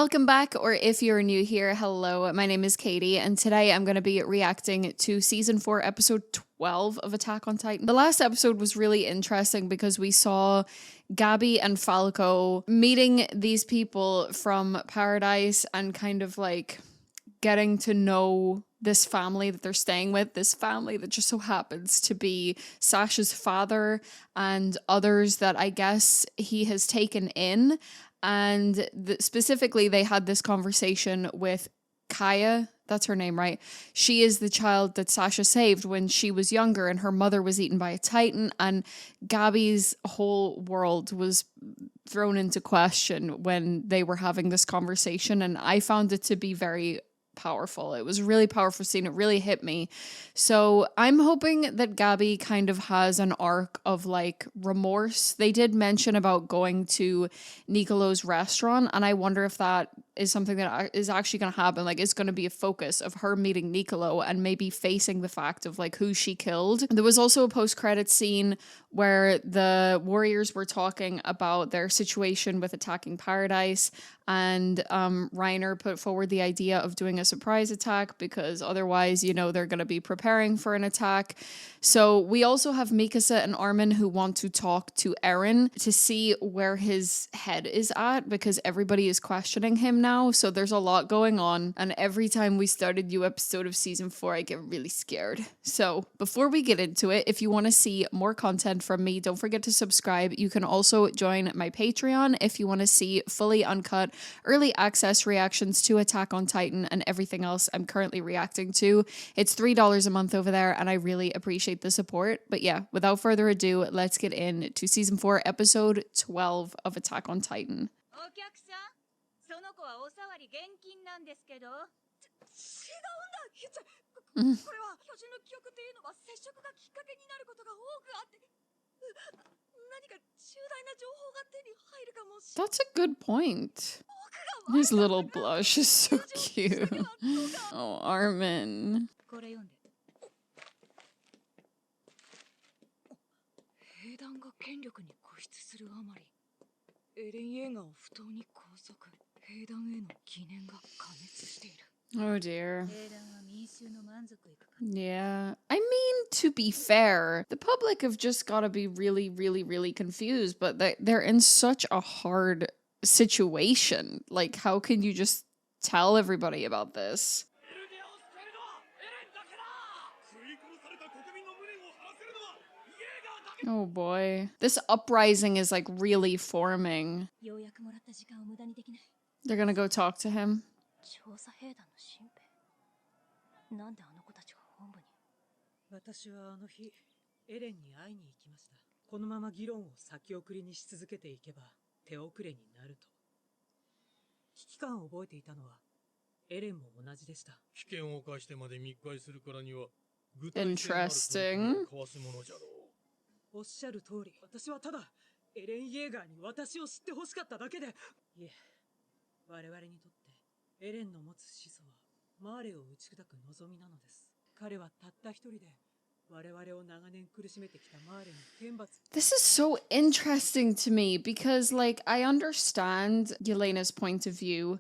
Welcome back, or if you're new here, hello, my name is Katie, and today I'm going to be reacting to Season 4, Episode 12 of Attack on Titan. The last episode was really interesting because we saw Gabby and Falco meeting these people from Paradise and kind of like getting to know this family that they're staying with, this family that just so happens to be Sasha's father and others that I guess he has taken in. And specifically, they had this conversation with Kaya. That's her name, right? She is the child that Sasha saved when she was younger and her mother was eaten by a Titan. And Gabby's whole world was thrown into question when they were having this conversation. And I found it to be very powerful. It was a really powerful scene. It really hit me. So I'm hoping that Gabby kind of has an arc of like remorse. They did mention about going to Nicolo's restaurant, and I wonder if that is something that is actually going to happen. Like, it's going to be a focus of her meeting Nicolo and maybe facing the fact of like who she killed. There was also a post-credit scene where the warriors were talking about their situation with attacking Paradise, and Reiner put forward the idea of doing a surprise attack because otherwise, you know, they're going to be preparing for an attack. So we also have Mikasa and Armin who want to talk to Eren to see where his head is at because everybody is questioning him now. So there's a lot going on. And every time we start a new episode of Season 4, I get really scared. So before we get into it, if you want to see more content from me, don't forget to subscribe. You can also join my Patreon if you want to see fully uncut early access reactions to Attack on Titan and everything else I'm currently reacting to. It's $3 a month over there, and I really appreciate the support. But yeah, without further ado, let's get into Season 4, Episode 12 of Attack on Titan. That's a good point. His little blush is so cute. Oh, Armin. Oh dear. Yeah. I mean, to be fair, the public have just got to be really confused, but they're in such a hard situation. Like, how can you just tell everybody about this? Oh boy. This uprising is like really forming. They're gonna go talk to him. Interesting. This is so interesting to me because, like, I understand Yelena's point of view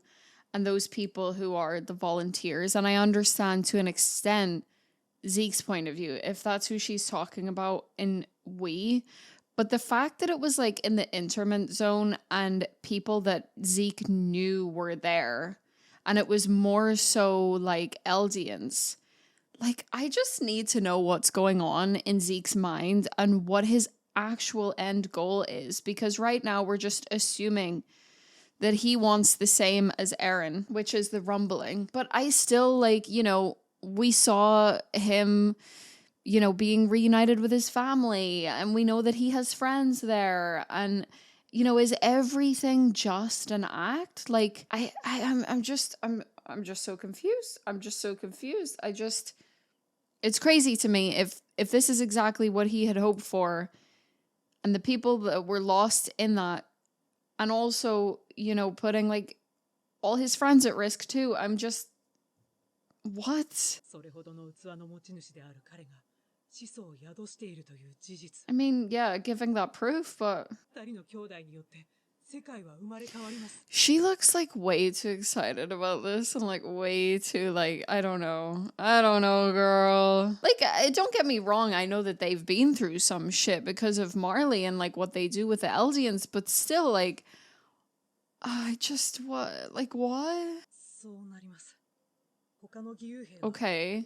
and those people who are the volunteers, and I understand to an extent Zeke's point of view, if that's who she's talking about in We. But the fact that it was like in the interment zone and people that Zeke knew were there, and it was more so like Eldians, like, I just need to know what's going on in Zeke's mind and what his actual end goal is, because right now we're just assuming that he wants the same as Eren, which is the rumbling. But I still, like, you know, we saw him, you know, being reunited with his family, and we know that he has friends there. And, you know, is everything just an act? Like, I'm just so confused. I'm just so confused. It's crazy to me if this is exactly what he had hoped for, and the people that were lost in that, and also, you know, putting like all his friends at risk too. I'm just, what? I mean, yeah, giving that proof, but She looks like way too excited about this and like way too like I don't know, girl. Like don't get me wrong, I know that they've been through some shit because of Marley and like what they do with the Eldians, but still like I just what like what? Okay.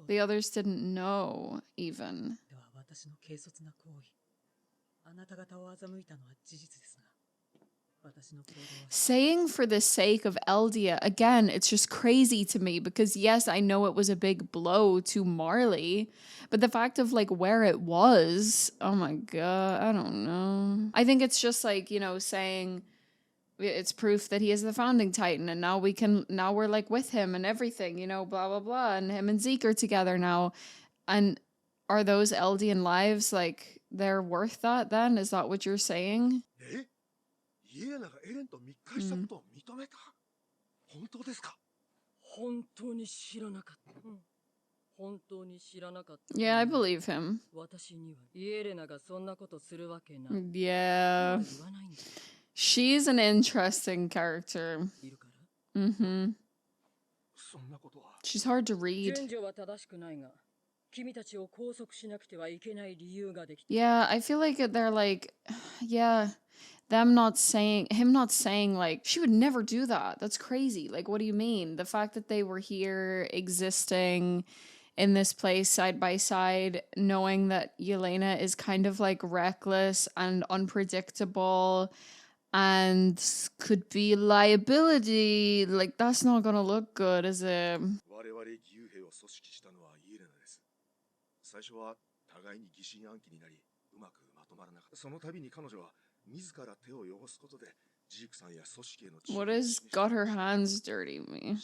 The others didn't know even. Saying for the sake of Eldia, again, it's just crazy to me because yes, I know it was a big blow to Marley, but the fact of like where it was, oh my god, I don't know. I think it's just like, you know, saying it's proof that he is the founding Titan and now we're like with him and everything, you know, blah, blah, blah. And him and Zeke are together now. And are those Eldian lives like they're worth that then? Is that what you're saying? Yeah, I believe him. Yeah. She's an interesting character. Mm-hmm. She's hard to read. Yeah, I feel like they're like, yeah, him not saying like, she would never do that. That's crazy. Like, what do you mean? The fact that they were here existing in this place side by side, knowing that Yelena is kind of like reckless and unpredictable and could be liability, like that's not gonna look good, is it? What does got her hands dirty mean?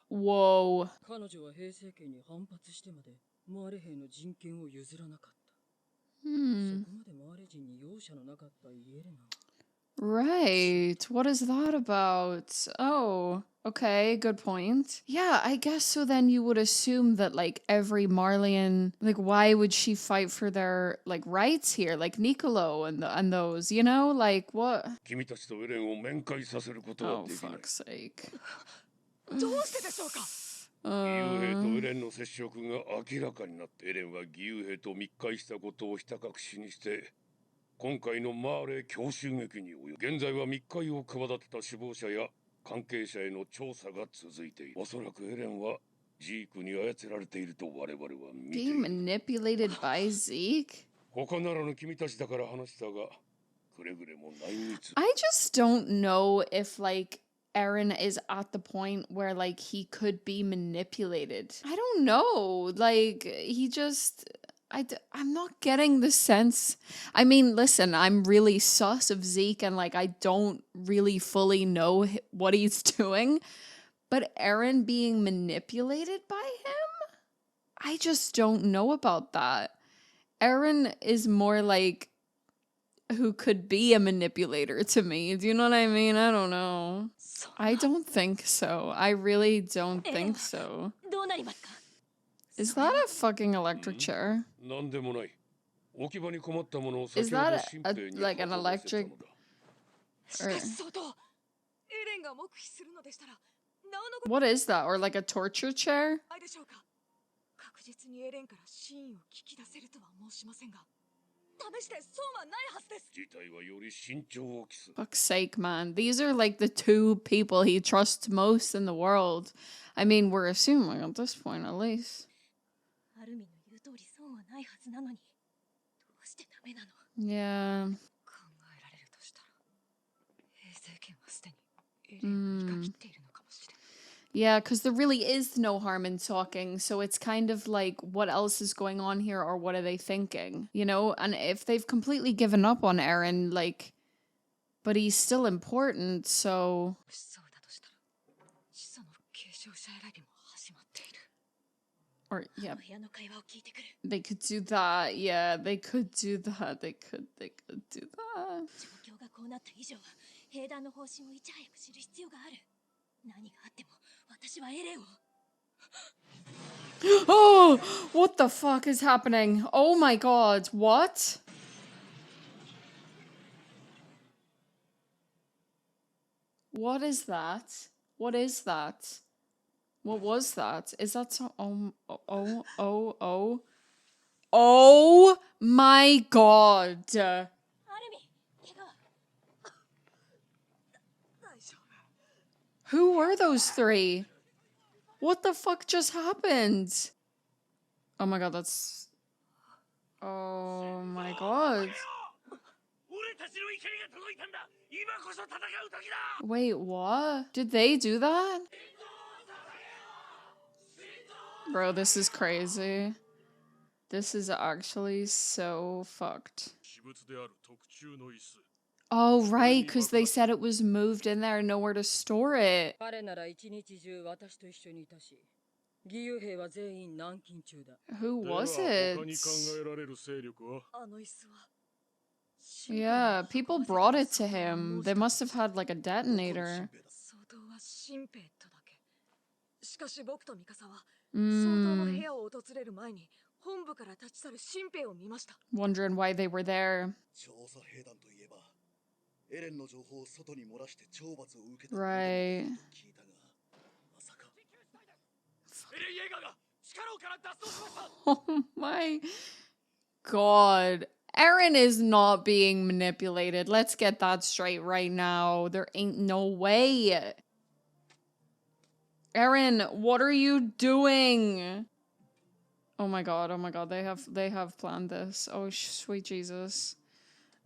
Whoa. Right. What is that about? Oh, okay, good point. Yeah, I guess so then you would assume that like every Marleyan, like why would she fight for their like rights here? Like Niccolo and those, you know? Like what? Oh, fuck's sake. Being manipulated by Zeke? I just don't know if like Eren is at the point where like he could be manipulated. I don't know. Like he just I'm not getting the sense. I mean, listen, I'm really sus of Zeke and like I don't really fully know what he's doing, but Eren being manipulated by him? I just don't know about that. Eren is more like who could be a manipulator to me. Do you know what I mean? I don't know. I don't think so. I really don't think so. Is that a fucking electric chair? Is that like an electric... Or... What is that? Or like a torture chair? Fuck's sake, man. These are like the two people he trusts most in the world. I mean, we're assuming at this point, at least. Yeah. Yeah, because there really is no harm in talking, so it's kind of like, what else is going on here, or what are they thinking? You know, and if they've completely given up on Eren, like, but he's still important, so... Or, yeah. They could do that, yeah, they could do that, they could do that. Oh, what the fuck is happening? Oh my god, what? What is that? What is that? What was that? Is that so? Oh my god. Who were those three? What the fuck just happened? Oh my god, that's... Oh my god. Wait, what? Did they do that? Bro, this is crazy. This is actually so fucked. Oh, right, because they said it was moved in there and nowhere to store it. Who was it? Yeah, people brought it to him. They must have had like a detonator. Wondering why they were there. Right. Oh my god. Eren is not being manipulated. Let's get that straight right now. There ain't no way. Eren, what are you doing? Oh my god, they have planned this. Oh sweet Jesus.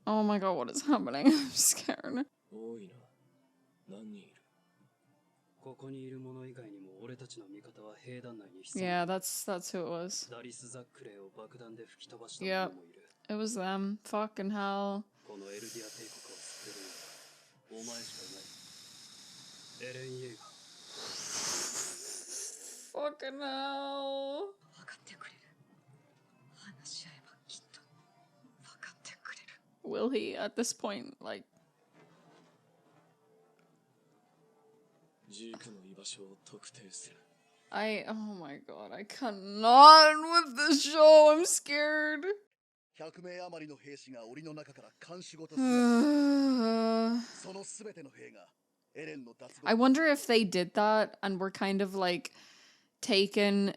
Oh my god, what is happening? I'm scared. Yeah, that's who it was. Yep. It was them. Fucking hell. Fucking hell. Will he at this point, like... oh my god, I cannot with this show, I'm scared. I wonder if they did that and were kind of like taken,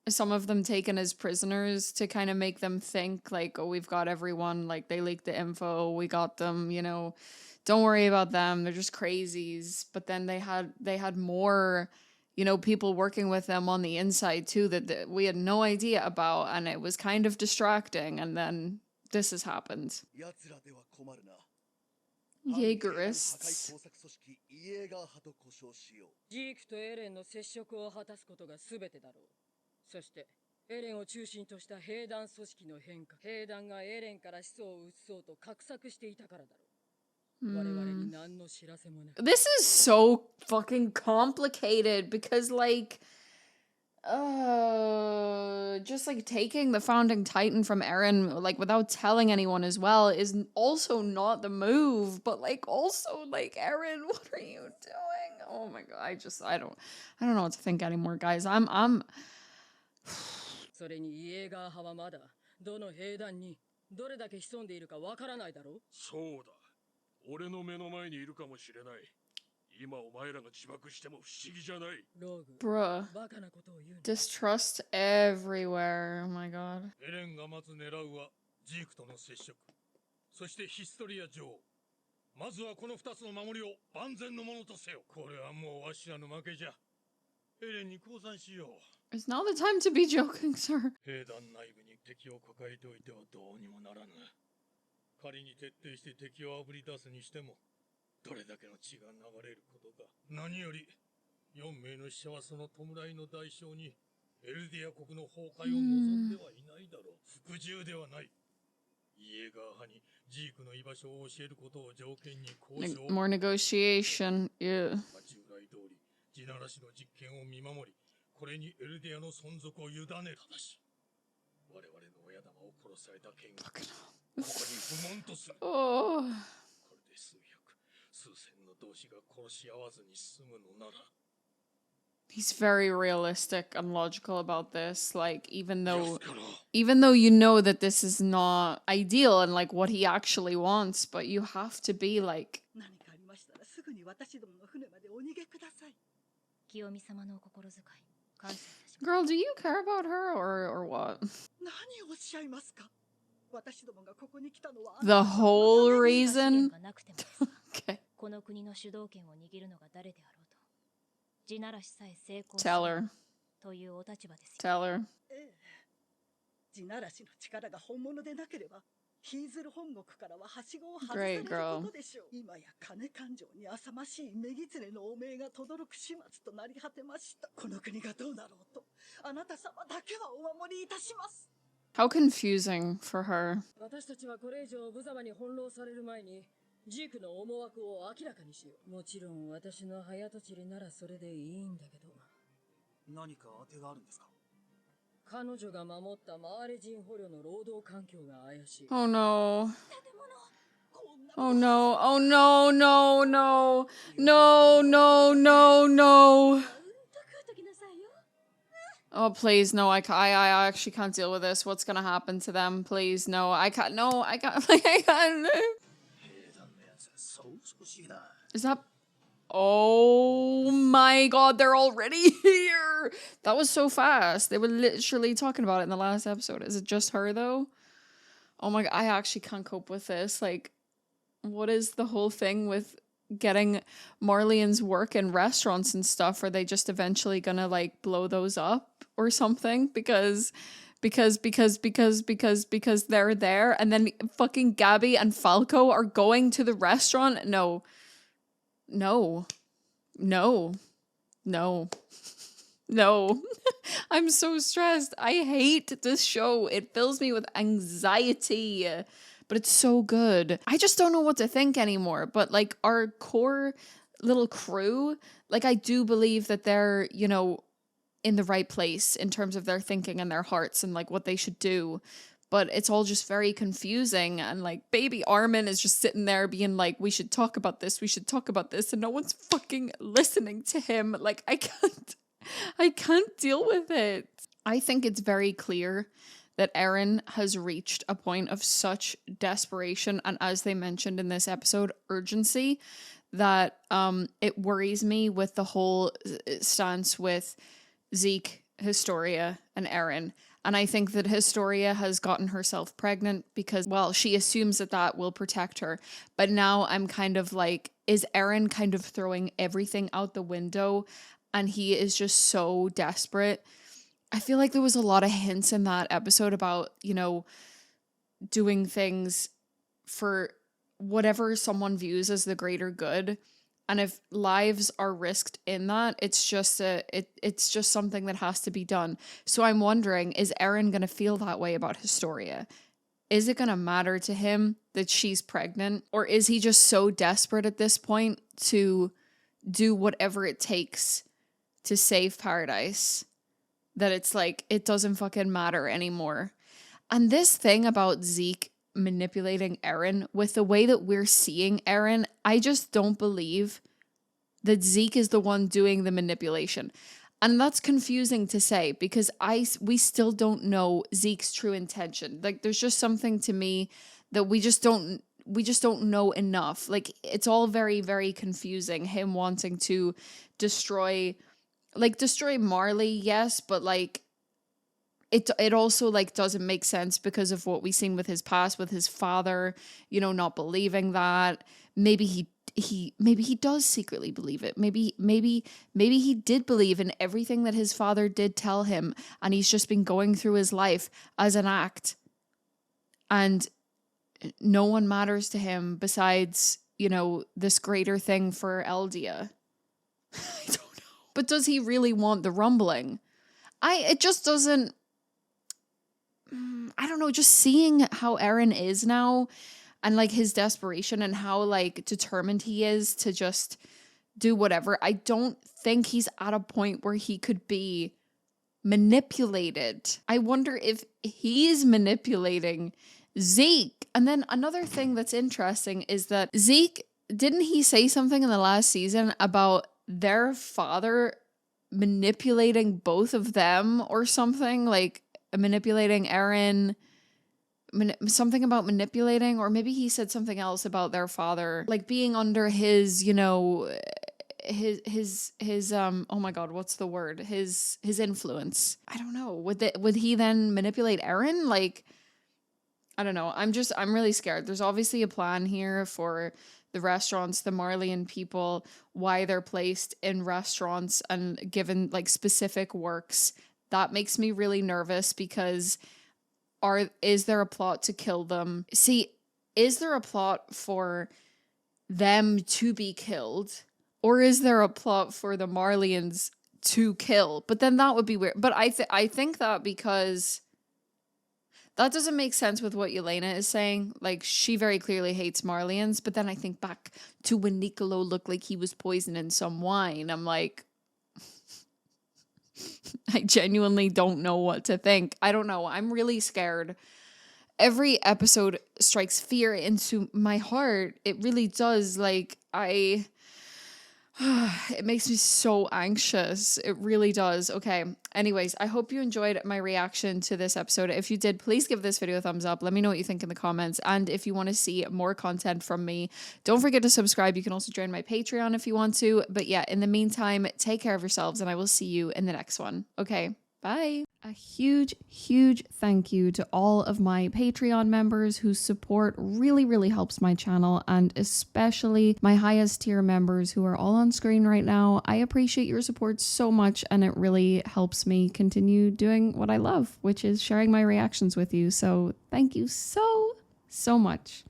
some of them taken as prisoners to kind of make them think like, oh, we've got everyone, like they leaked the info, we got them, you know, don't worry about them, they're just crazies. But then they had more, you know, people working with them on the inside too that we had no idea about, and it was kind of distracting, and then this has happened. JAEGERISTS. This is so fucking complicated because, like, just like taking the founding titan from Eren, like without telling anyone as well, is also not the move. But like, also like, Eren, what are you doing? Oh my god, I don't know what to think anymore, guys. I'm. それにイエーガー派はまだどの兵団にどれだけ潜んでいるかわからないだろ。そうだ。俺の目の前にいるかもしれない。今お前らが自爆しても不思議じゃない。ローグ。Bruh. バカなことを言う。Distrust everywhere. Oh my god. エレンがまず狙うはジークとの接触。そしてヒストリア女王。まずはこの二つの守りを万全のものとせよ。これはもうわしらの負けじゃ。エレンに降参しよう。It's not the time to be joking, sir. 兵団内部に敵を抱えておいてはどうにもならぬ。仮に徹底して敵をあぶり出すにしても、どれだけの血が流れることか。何より、4名の死者はその弔いの代償に、エルディア国の崩壊を望んではいないだろう。服従ではない。イエーガー派にジークの居場所を教えることを条件に交渉。More negotiation, yeah. 従来通り、地ならしの実験を見守り、これにエルディアの存続を委ねただし、我々の親玉を殺された剣がここに不問とする。これで数百、数千の同士が殺し合わずに済むのなら、He's very realistic and logical about this. Like, even です though から even though you know that this is not ideal and like what he actually wants, but you have to be like, 何かありましたらすぐに私どもの船までお逃げください。清美様のお心遣い感謝いたします。 girl, do you care about her or what? 何をおっしゃいますか。私どもがここに来たのは The whole 資 reason? 源がなくてもですが Okay. この国の主導権を握るのが誰であろうと地ならしさえ成功す Tell る her. というお立場ですよ。 Tell her. ええ、地ならしの力が本物でなければヒーズル本国からははしごを外される Great girl. ことでしょう。今や金勘定に浅ましい女狐の汚名が轟く始末となり果てました。この国がどうなろうとあなた様だけはお守りいたします。 How confusing for her. 私たちはこれ以上無様に翻弄される前にジークの思惑を明らかにしよう。もちろん私の早とちりならそれでいいんだけど、何か当てがあるんですか？彼女が守ったマーレ人捕虜の労働環境が怪しい。 Oh no. Oh no. Oh no, no, no. No, no, no, no. Oh, please, no, I actually can't deal with this. What's gonna happen to them? Please, no, I can't, no, I can't, I can't. 兵団のやつそう少しいな。 Is that... Oh my god, they're already here! That was so fast. They were literally talking about it in the last episode. Is it just her, though? Oh my god, I actually can't cope with this. Like, what is the whole thing with getting Marleyan's work in restaurants and stuff? Are they just eventually gonna, like, blow those up or something? Because they're there, and then fucking Gabby and Falco are going to the restaurant? No. No. No. No. No. I'm so stressed. I hate this show. It fills me with anxiety. But it's so good. I just don't know what to think anymore. But like our core little crew, like I do believe that they're, you know, in the right place in terms of their thinking and their hearts and like what they should do. But it's all just very confusing, and like baby Armin is just sitting there being like, we should talk about this, and no one's fucking listening to him. Like I can't deal with it. I think it's very clear that Eren has reached a point of such desperation, and as they mentioned in this episode, urgency, that it worries me with the whole stance with Zeke, Historia, and Eren. And I think that Historia has gotten herself pregnant because, well, she assumes that that will protect her. But now I'm kind of like, is Eren kind of throwing everything out the window and he is just so desperate? I feel like there was a lot of hints in that episode about, you know, doing things for whatever someone views as the greater good. And if lives are risked in that, it's just it's just something that has to be done. So I'm wondering, is Eren going to feel that way about Historia? Is it going to matter to him that she's pregnant? Or is he just so desperate at this point to do whatever it takes to save Paradise that it's like, it doesn't fucking matter anymore? And this thing about Zeke manipulating Eren, with the way that we're seeing Eren, I just don't believe that Zeke is the one doing the manipulation. And that's confusing to say because we still don't know Zeke's true intention. Like there's just something to me that we just don't know enough. Like it's all very, very confusing. Him wanting to destroy Marley, yes, but like it also like doesn't make sense because of what we've seen with his past, with his father, you know, not believing that. Maybe he does secretly believe it. Maybe he did believe in everything that his father did tell him, and he's just been going through his life as an act, and no one matters to him besides, you know, this greater thing for Eldia. I don't know. But does he really want the rumbling? It just doesn't. I don't know, just seeing how Eren is now and like his desperation and how like determined he is to just do whatever. I don't think he's at a point where he could be manipulated. I wonder if he's manipulating Zeke. And then another thing that's interesting is that Zeke, didn't he say something in the last season about their father manipulating both of them or something, like manipulating Eren, something about manipulating, or maybe he said something else about their father, like being under his, you know, his oh my god, what's the word, his influence. I don't know, would he then manipulate Eren? Like, I don't know. I'm really scared. There's obviously a plan here for the restaurants, the Marleyan people, why they're placed in restaurants and given like specific works. That makes me really nervous because is there a plot to kill them? See, is there a plot for them to be killed? Or is there a plot for the Marleyans to kill? But then that would be weird. But I think that because that doesn't make sense with what Yelena is saying. Like, she very clearly hates Marleyans. But then I think back to when Niccolo looked like he was poisoning some wine. I'm like, I genuinely don't know what to think. I don't know. I'm really scared. Every episode strikes fear into my heart. It really does. Like, it makes me so anxious. It really does. Okay. Anyways, I hope you enjoyed my reaction to this episode. If you did, please give this video a thumbs up. Let me know what you think in the comments. And if you want to see more content from me, don't forget to subscribe. You can also join my Patreon if you want to. But yeah, in the meantime, take care of yourselves and I will see you in the next one. Okay. Bye. A huge, huge thank you to all of my Patreon members whose support really, really helps my channel, and especially my highest tier members who are all on screen right now. I appreciate your support so much, and it really helps me continue doing what I love, which is sharing my reactions with you. So thank you so much.